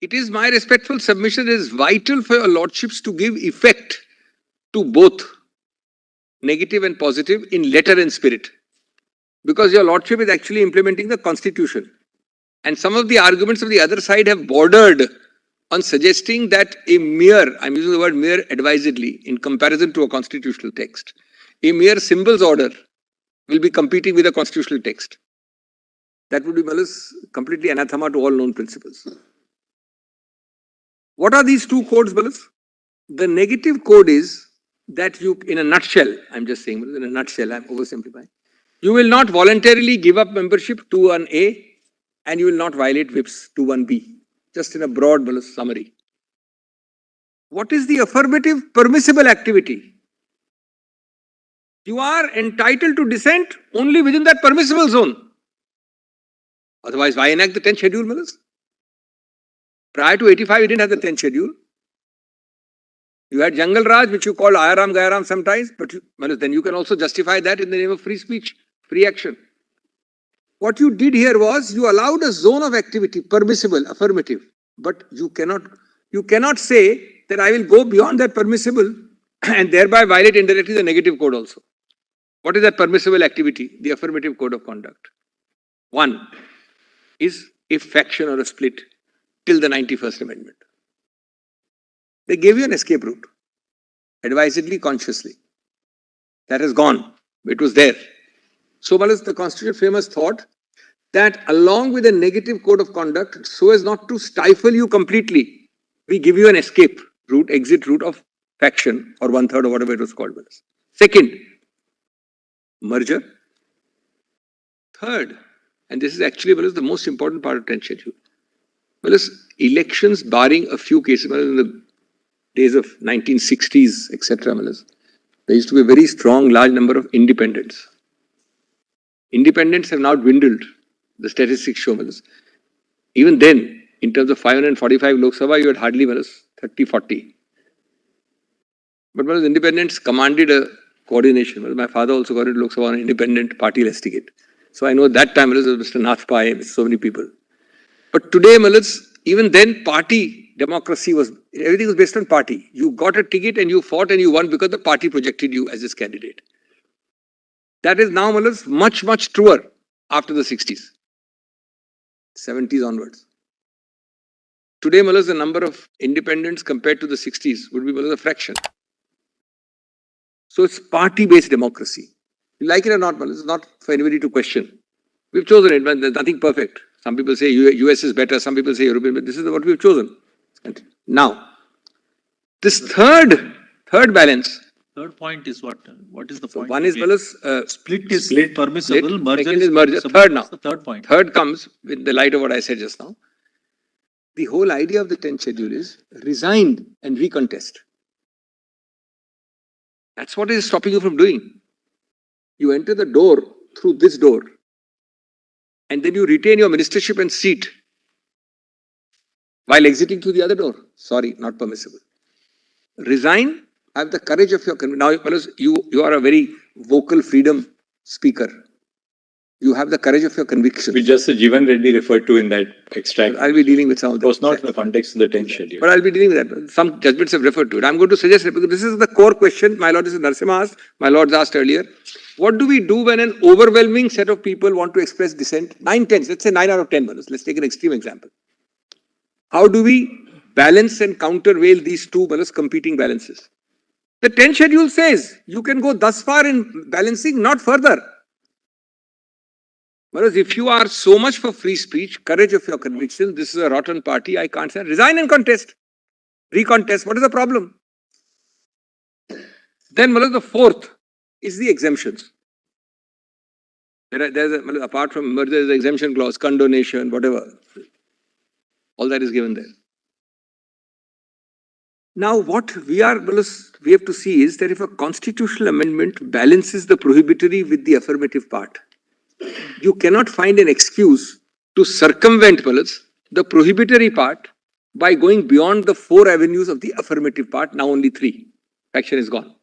It is my respectful submission, it is vital for your lordships to give effect to both negative and positive in letter and spirit. Because your lordship is actually implementing the constitution. And some of the arguments of the other side have bordered on suggesting that a mere, I'm using the word mere advisedly in comparison to a constitutional text, a mere symbols order will be competing with a constitutional text. That would be completely anathema to all known principles. What are these two codes, Balas? The negative code is that you, in a nutshell, I'm just saying, in a nutshell, I'm oversimplifying, you will not voluntarily give up membership to an A and you will not violate whips to one B. Just in a broad summary. What is the affirmative permissible activity? You are entitled to dissent only within that permissible zone. Otherwise, why enact the 10th schedule, Malas? Prior to 85, you didn't have the 10th schedule. You had Jungle Raj, which you called Ayaram Gayaram sometimes, but then you can also justify that in the name of free speech, free action. What you did here was you allowed a zone of activity, permissible, affirmative, but you cannot say that I will go beyond that permissible and thereby violate indirectly the negative code also. What is that permissible activity? The affirmative code of conduct. One is a faction or a split till the 91st Amendment. They gave you an escape route, advisedly, consciously. That has gone. It was there. So, the constitutional framers thought that along with a negative code of conduct, so as not to stifle you completely, we give you an escape route, exit route of faction or 1/3 or whatever it was called. Second, merger. Third, and this is actually the most important part of 10th schedule. Elections, barring a few cases, in the days of 1960s, etc., there used to be a very strong, large number of independents. Independents have now dwindled. The statistics show, even then, in terms of 545 Lok Sabha, you had hardly 30, 40. But independents commanded a coordination. My father also got into Lok Sabha on an independent party-less ticket. So I know at that time, Mr. Nath Pai, so many people. But today, even then, party democracy was, everything was based on party. You got a ticket and you fought and you won because the party projected you as its candidate. That is now, much, much truer after the 60s, 70s onwards. Today, the number of independents compared to the 60s would be a fraction. So it's party-based democracy. You like it or not, it's not for anybody to question. We've chosen it, but there's nothing perfect. Some people say US is better, some people say European, but this is what we've chosen. Now, this third balance. Third point is what? What is the point? One is split is permissible, split, merger second is merger. Third now. The third point. Third comes with the light of what I said just now. The whole idea of the 10th schedule is resign and recontest. That's what is stopping you from doing. You enter the door through this door and then you retain your ministership and seat while exiting through the other door. Sorry, not permissible. Resign, have the courage of your conviction. Now, you are a very vocal freedom speaker. You have the courage of your conviction. Which Justice Jeevan Reddy referred to in that extract. I'll be dealing with some of that. It was not in the context of the 10th schedule. But I'll be dealing with that. Some judgments have referred to it. I'm going to suggest it because this is the core question my Lord Narasimha asked, my Lords asked earlier. What do we do when an overwhelming set of people want to express dissent? 9 tenths, let's say 9 out of 10. Let's take an extreme example. How do we balance and countervail these two competing balances? The 10th schedule says you can go thus far in balancing, not further. Whereas if you are so much for free speech, courage of your conviction, this is a rotten party, I can't say, resign and contest. Recontest, what is the problem? Then the fourth is the exemptions. Apart from merger, there's an exemption clause, condonation, whatever. All that is given there. Now what we have to see is that if a constitutional amendment balances the prohibitory with the affirmative part, you cannot find an excuse to circumvent the prohibitory part by going beyond the 4 avenues of the affirmative part, now only 3. Faction is gone.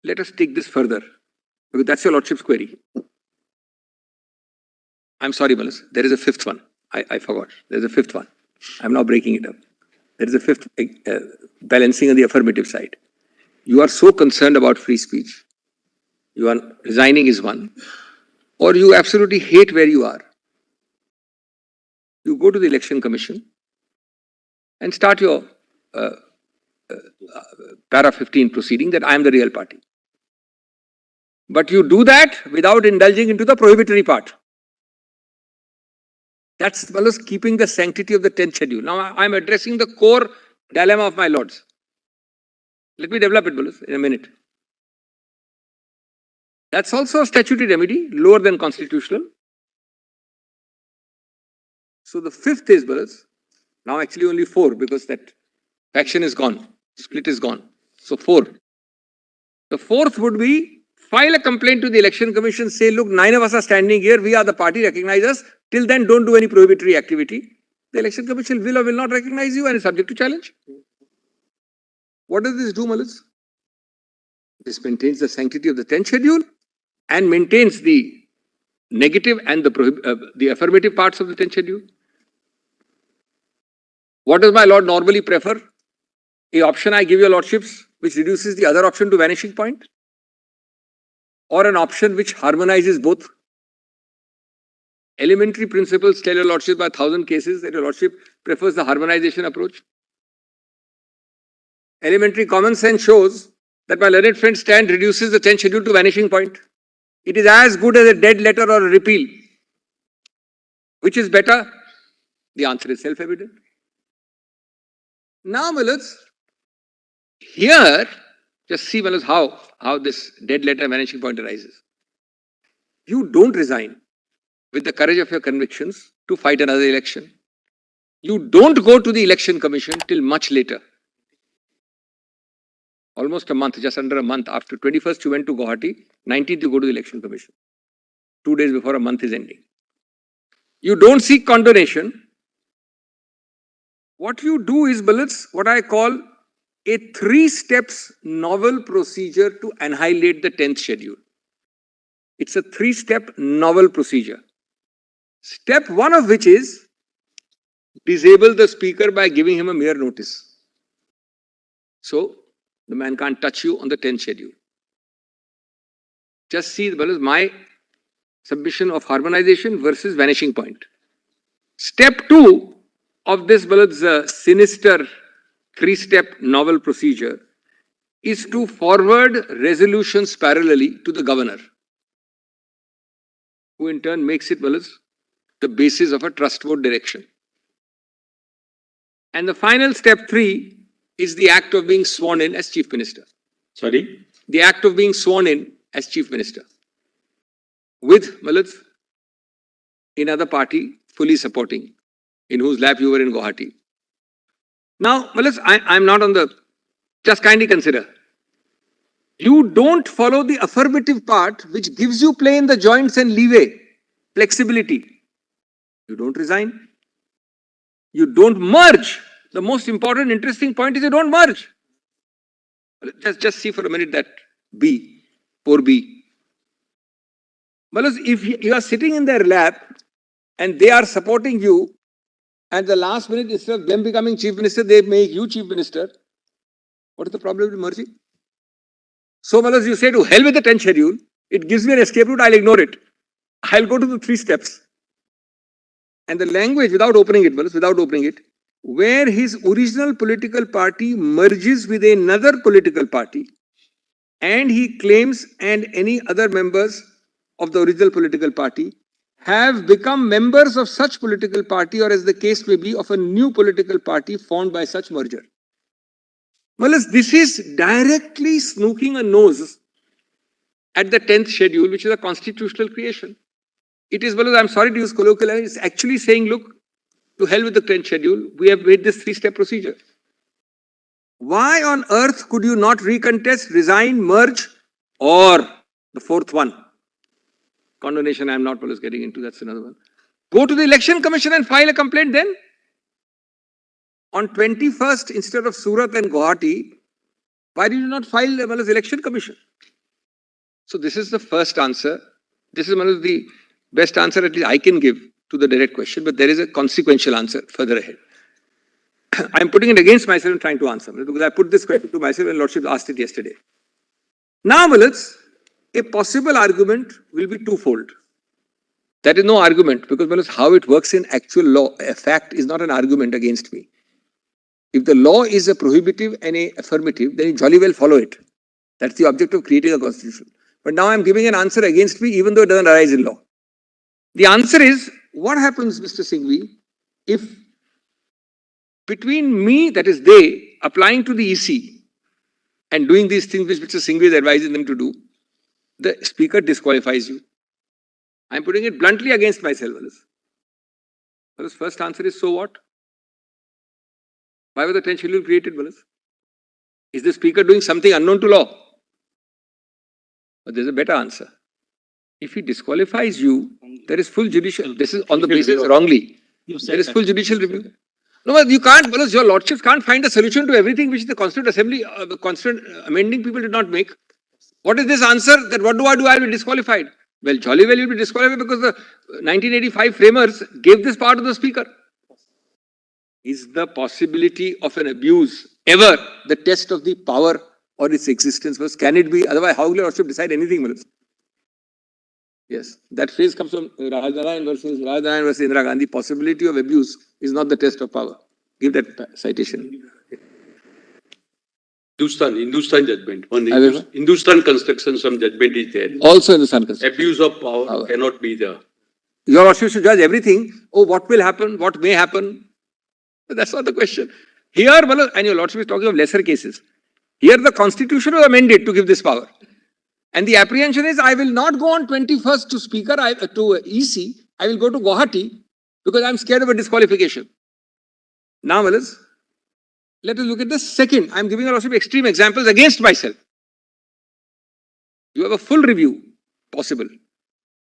Let us take this further, because that's your Lordship's query. I'm sorry, there is a 5th one. I forgot. There's a fifth one. I'm now breaking it up. There is a fifth balancing on the affirmative side. You are so concerned about free speech. You are resigning is one. Or you absolutely hate where you are. You go to the election commission and start your para 15 proceeding that I am the real party. But you do that without indulging into the prohibitory part. That's well as keeping the sanctity of the 10th schedule. Now I'm addressing the core dilemma of my lords. Let me develop it, Balus, in a minute. That's also a statutory remedy, lower than constitutional. So the fifth is, Balus, now actually only 4 because that faction is gone, split is gone. So 4. The fourth would be file a complaint to the election commission, say, look, 9 of us are standing here, we are the party, recognize us. Till then, don't do any prohibitory activity. The election commission will or will not recognize you and is subject to challenge. What does this do, Malus? This maintains the sanctity of the 10th schedule and maintains the negative and the affirmative parts of the 10th schedule. What does my lord normally prefer? A option I give your lordships which reduces the other option to vanishing point? Or an option which harmonizes both? Elementary principles tell your lordship by 1,000 cases that your lordship prefers the harmonization approach. Elementary common sense shows that my learned friend stand reduces the 10th schedule to vanishing point. It is as good as a dead letter or a repeal. Which is better? The answer is self-evident. Now, Millards, here, just see, Millards, how this dead letter vanishing point arises. You don't resign with the courage of your convictions to fight another election. You don't go to the election commission till much later. Almost a month, just under a month after 21st you went to Guwahati, 19th you go to the election commission. 2 days before a month is ending. You don't seek condonation. What you do is, Bullets, what I call a 3 steps novel procedure to annihilate the 10th schedule. It's a 3-step novel procedure. Step 1 of which is disable the speaker by giving him a mere notice. So, the man can't touch you on the 10th schedule. Just see, my submission of harmonization versus vanishing point. Step 2 of this sinister 3-step novel procedure is to forward resolutions parallelly to the governor, who in turn makes it the basis of a trust vote direction. And the final step 3 is the act of being sworn in as Chief Minister. Sorry? The act of being sworn in as Chief Minister. With another party fully supporting, in whose lap you were in Guwahati. Now, I'm not on the... Just kindly consider. You don't follow the affirmative part which gives you play in the joints and leeway, flexibility. You don't resign. You don't merge. The most important, interesting point is you don't merge. Just see for a minute that B, 4B. If you are sitting in their lap and they are supporting you, and the last minute, instead of them becoming Chief Minister, they make you Chief Minister, what is the problem with merging? So, you say to hell with the 10th schedule, it gives me an escape route, I'll ignore it. I'll go to the 3 steps. And the language, without opening it, where his original political party merges with another political party, and he claims and any other members of the original political party have become members of such political party, or as the case may be, of a new political party formed by such merger. This is directly snooking a nose at the 10th schedule, which is a constitutional creation. It is, I'm sorry to use colloquial, it's actually saying, look, to hell with the 10th schedule, we have made this 3-step procedure. Why on earth could you not recontest, resign, merge, or the 4th one? Condonation, I'm not getting into, that's another one. Go to the election commission and file a complaint then. On 21st, instead of Surat and Guwahati, why did you not file the election commission? So this is the first answer. This is one of the best answer at least I can give to the direct question, but there is a consequential answer further ahead. I am putting it against myself and trying to answer, because I put this question to myself and Lordship asked it yesterday. Now, a possible argument will be twofold. That is no argument, because how it works in actual law, a fact is not an argument against me. If the law is a prohibitive and a affirmative, then you jolly well follow it. That's the object of creating a constitution. But now I'm giving an answer against me, even though it doesn't arise in law. The answer is, what happens, Mr. Singhvi, if between me, that is they, applying to the EC and doing these things which Mr. Singhvi is advising them to do, the speaker disqualifies you? I'm putting it bluntly against myself. First answer is, so what? Why was the 10th schedule created? Is the speaker doing something unknown to law? But there's a better answer. If he disqualifies you, there is full judicial, this is on the basis wrongly. There is full judicial review. No, but you can't, your lordships can't find a solution to everything which the Constituent Assembly, the Constituent amending people did not make. What is this answer? That what do? I will be disqualified. Well, jolly well you'll be disqualified because the 1985 framers gave this power to the speaker. Is the possibility of an abuse ever the test of the power or its existence? Can it be? Otherwise, how will your lordship decide anything? Yes, that phrase comes from Rajnarayan versus Indira Gandhi. Possibility of abuse is not the test of power. Give that citation. Hindustan judgment. Hindustan construction, some judgment is there. Also Hindustan construction. Abuse of power cannot be there. Your lordship should judge everything. Oh, what will happen? What may happen? That's not the question. Here, and your lordship is talking of lesser cases. Here the constitution was amended to give this power. And the apprehension is, I will not go on 21st to speaker, to EC. I will go to Guwahati because I'm scared of a disqualification. Now, let us look at the second. I'm giving a lot of extreme examples against myself. You have a full review possible.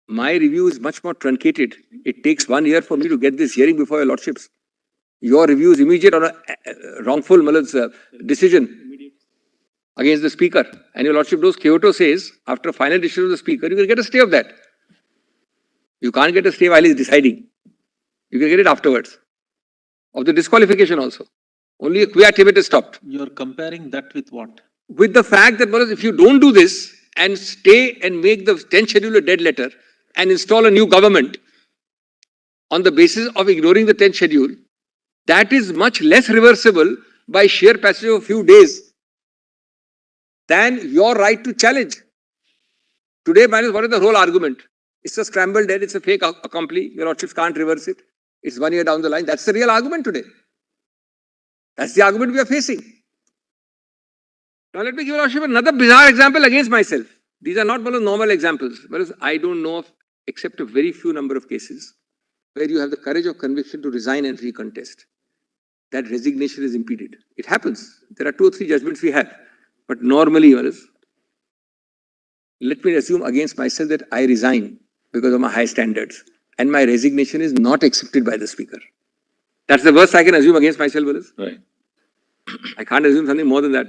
My review is much more truncated. It takes 1 year for me to get this hearing before your lordships. Your review is immediate on a wrongful decision against the speaker. And your lordship knows Kyoto says, after final decision of the speaker, you can get a stay of that. You can't get a stay while he's deciding. You can get it afterwards. Of the disqualification also. Only a quia tibet is stopped. You're comparing that with what? With the fact that if you don't do this and stay and make the 10th schedule a dead letter and install a new government on the basis of ignoring the 10th schedule, that is much less reversible by sheer passage of a few days than your right to challenge. Today, what is the whole argument? It's a scrambled dead, it's a fake accompli. Your lordships can't reverse it. It's 1 year down the line. That's the real argument today. That's the argument we are facing. Now let me give your lordship another bizarre example against myself. These are not normal examples. Whereas I don't know of, except a very few number of cases, where you have the courage of conviction to resign and recontest. That resignation is impeded. It happens. There are 2 or 3 judgments we have. But normally, let me assume against myself that I resign because of my high standards and my resignation is not accepted by the speaker. That's the worst I can assume against myself, Right. I can't assume something more than that,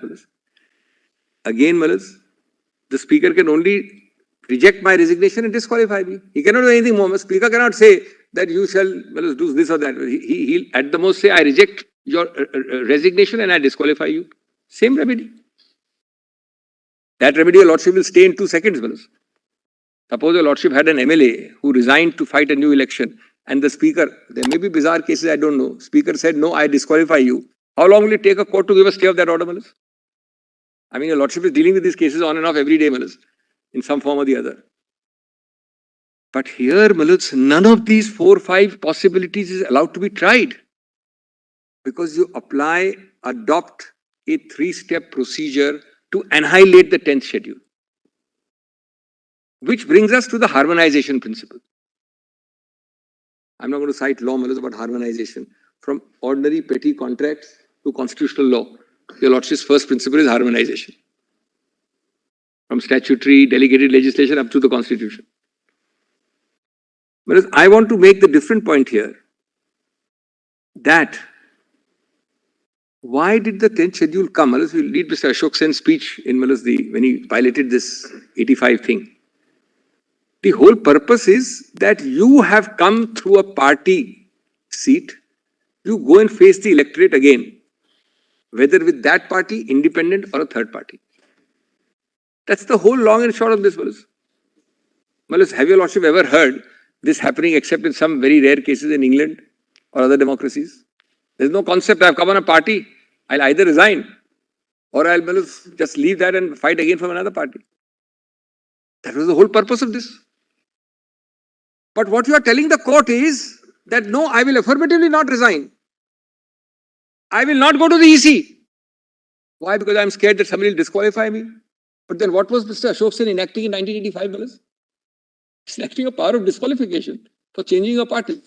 Again, the speaker can only reject my resignation and disqualify me. He cannot do anything more. The speaker cannot say that you shall do this or that. He'll at the most say, I reject your resignation and I disqualify you. Same remedy. That remedy, your lordship will stay in 2 seconds. Suppose your lordship had an MLA who resigned to fight a new election and the speaker, there may be bizarre cases, I don't know. Speaker said, no, I disqualify you. How long will it take a court to give a stay of that order, I mean, your lordship is dealing with these cases on and off every day, in some form or the other. But here, none of these 4 or 5 possibilities is allowed to be tried. Because you adopt a 3-step procedure to annihilate the 10th schedule. Which brings us to the harmonization principle. I'm not going to cite law about harmonization. From ordinary petty contracts to constitutional law, your lordship's first principle is harmonization. From statutory, delegated legislation up to the constitution. Whereas I want to make the different point here that why did the 10th schedule come? We'll read Mr. Ashok Sen's speech in when he piloted this 85 thing. The whole purpose is that you have come through a party seat, you go and face the electorate again, whether with that party, independent or a third party. That's the whole long and short of this, Malas. Malas, have your lordship ever heard this happening except in some very rare cases in England or other democracies? There's no concept, I've come on a party, I'll either resign or I'll just leave that and fight again from another party. That was the whole purpose of this. But what you are telling the court is that no, I will affirmatively not resign. I will not go to the EC. Why? Because I'm scared that somebody will disqualify me. But then what was Mr. Ashok Sen enacting in 1985, Malas? He's enacting a power of disqualification for changing a party.